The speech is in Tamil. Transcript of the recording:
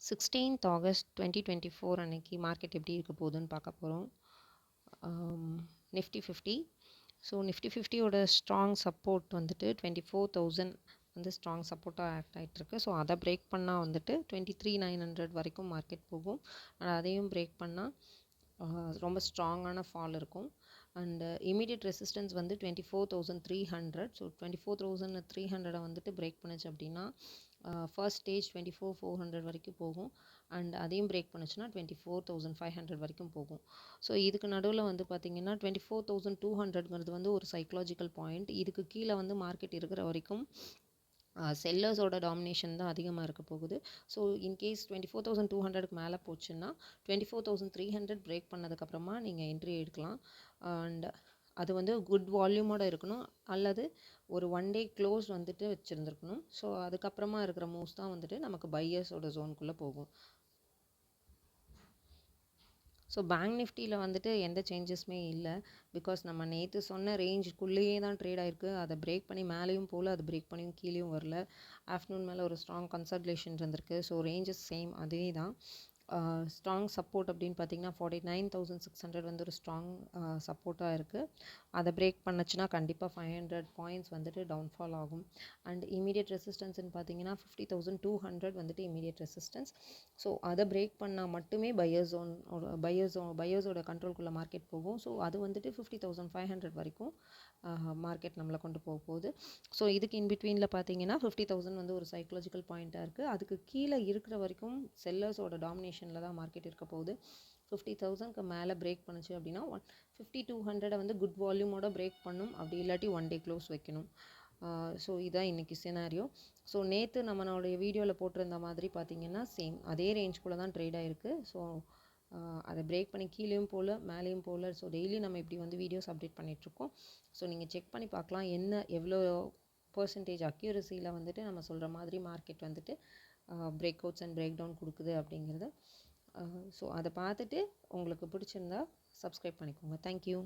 16th August 2024 அன்னைக்கு மார்க்கெட் எப்படி இருக்க போகுதுன்னு பார்க்க போகிறோம். நிஃப்டி 50. ஸோ நிஃப்டி 50யோட ஸ்ட்ராங் சப்போர்ட் வந்துட்டு 24,000 வந்து ஸ்ட்ராங் சப்போர்ட்டாக ஆக்ட் ஆகிட்டுருக்கு. ஸோ அதை பிரேக் பண்ணால் வந்துட்டு 23,900 வரைக்கும் மார்க்கெட் போகும். அதையும் பிரேக் பண்ணால் ரொம்ப ஸ்ட்ராங்கான ஃபால் இருக்கும். அண்ட் இமீடியட் ரெசிஸ்டன்ஸ் வந்து 24,300. ஸோ 24,300 வந்துட்டு பிரேக் பண்ணுச்சு அப்படின்னா ஃபர்ஸ்ட் ஸ்டேஜ் 24,400 வரைக்கும் போகும். அண்ட் அதையும் பிரேக் பண்ணுச்சுன்னா 24,500 வரைக்கும் போகும். ஸோ இதுக்கு நடுவில் வந்து பார்த்திங்கன்னா 24,200ங்கிறது வந்து ஒரு சைக்கலாஜிக்கல் பாயிண்ட். இதுக்கு கீழே வந்து மார்க்கெட் இருக்கிற வரைக்கும் செல்லர்ஸோட டாமினேஷன் தான் அதிகமாக இருக்க போகுது. ஸோ இன்கேஸ் 24,200க்கு மேலே போச்சுன்னா 24,300 பிரேக் பண்ணதுக்கப்புறமா நீங்கள் என்ட்ரி எடுக்கலாம். அண்ட் அது வந்து குட் வால்யூமோடு இருக்கணும், அல்லது ஒரு ஒன் டே க்ளோஸ் வந்துட்டு வச்சுருந்துருக்கணும். ஸோ அதுக்கப்புறமா இருக்கிற மூவ்ஸ் தான் வந்துட்டு நமக்கு பையர்ஸோட ஜோனுக்குள்ளே போகும். ஸோ பேங்க் நிஃப்டியில் வந்துட்டு எந்த சேஞ்சஸுமே இல்லை. பிகாஸ் நம்ம நேற்று சொன்ன ரேஞ்சுக்குள்ளேயே தான் ட்ரேட் ஆகிருக்கு. அதை பிரேக் பண்ணி மேலேயும் போகல, அது பிரேக் பண்ணியும் கீழேயும் வரல. ஆஃப்டர்நூன் மேலே ஒரு ஸ்ட்ராங் கன்சல்டேஷன் இருந்திருக்கு. ஸோ ரேஞ்சஸ் சேம் அதே தான். ஸ்ட்ராங் சப்போர்ட் அப்படின்னு பார்த்தீங்கன்னா 49,600 வந்து ஒரு ஸ்ட்ராங் சப்போர்ட்டாக இருக்குது. அதை பிரேக் பண்ணுச்சுன்னா கண்டிப்பாக 500 பாயிண்ட்ஸ் வந்துட்டு டவுன்ஃபால் ஆகும். அண்ட் இமீடியட் ரெசிஸ்டன்ஸ்னு பார்த்தீங்கன்னா 50,200 வந்துட்டு இமீடியட் ரெசிஸ்டன்ஸ். ஸோ அதை பிரேக் பண்ணால் மட்டுமே பையர்ஸோட கண்ட்ரோல்குள்ளே மார்க்கெட் போகும். ஸோ அது வந்துட்டு 50,500 வரைக்கும் மார்க்கெட் நம்மளை கொண்டு போக போகுது. ஸோ இதுக்கு இன்பிட்வீனில் பார்த்தீங்கன்னா 50,000 வந்து ஒரு சைக்கலாஜிக்கல் பாயிண்ட்டாக இருக்குது. அதுக்கு கீழே இருக்கிற வரைக்கும் செல்லர்ஸோட டாமினேஷனில் தான் மார்க்கெட் இருக்க போகுது. 50,000க்கு மேலே பிரேக் பண்ணுச்சு அப்படின்னா 5200 வந்து குட் வால்யூமோட பிரேக் பண்ணும். அப்படி இல்லாட்டி ஒன் டே க்ளோஸ் வைக்கணும். ஸோ இதான் இன்றைக்கி சினாரியோ. ஸோ நேற்று நம்மளுடைய வீடியோவில் போட்டிருந்த மாதிரி பார்த்திங்கன்னா சேம் அதே ரேஞ்சுக்குள்ளே தான் ட்ரேட் ஆகிருக்கு. ஸோ அதை பிரேக் பண்ணி கீழேயும் போகல, மேலேயும் போகல. ஸோ டெய்லி நம்ம இப்படி வந்து வீடியோஸ் அப்டேட் பண்ணிகிட்ருக்கோம். ஸோ நீங்கள் செக் பண்ணி பார்க்கலாம் எவ்வளோ பர்சன்டேஜ் அக்யூரசியில் வந்துட்டு நம்ம சொல்கிற மாதிரி மார்க்கெட் வந்துட்டு break outs and break down கொடுக்குது அப்படிங்கிறது. ஸோ அதை பார்த்துட்டு உங்களுக்கு பிடிச்சிருந்தா சப்ஸ்கிரைப் பண்ணிக்கோங்க. தேங்க்யூ.